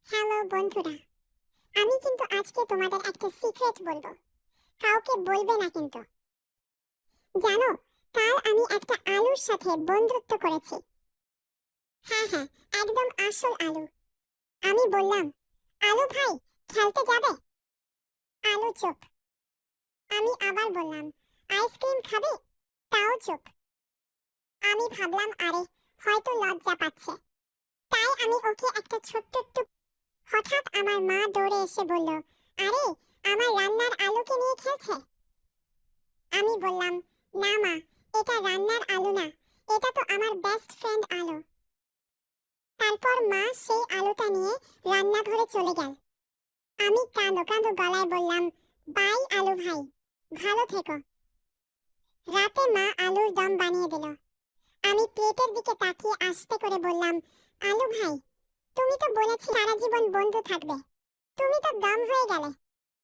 Hello বন্ধুরা, আমি কিন্তু আজকে তোমাদের একটা সিক্রেট বলবো। কাউকে বলবে না কিন্তু। জানো, কাল আমি একটা আলুর সাথে বন্ধুত্ব করেছি। হ্যাঁ হ্যাঁ, একদম আসল আলু। আমি বললাম, আলু ভাই, খেলতে যাবে? আলু চুপ। আমি আবার বললাম, আইসক্রিম খাবে? তাও চুপ। আমি ভাবলাম, আরে হয়তো লজ্জা পাচ্ছে, তাই আমি ওকে একটা ছোট্ট টুক। হঠাৎ আমার মা দৌড়ে এসে বলল, আরে আমার রান্নার আলুকে নিয়ে খেলছে। আমি বললাম, না মা, এটা রান্নার আলু না, এটা তো আমার বেস্ট ফ্রেন্ড আলু। তারপর মা সেই আলুটা নিয়ে রান্নাঘরে চলে গেল। আমি কাঁদো কাঁদো গলায় বললাম, বাই আলু ভাই, ভালো থেকো। রাতে মা আলুর দম বানিয়ে দিল। আমি প্লেটের দিকে তাকিয়ে আস্তে করে বললাম, আলু ভাই, তুমি তো বলেছিলে সারা জীবন বন্ধু থাকবে, তুমি তো দম হয়ে গেলে।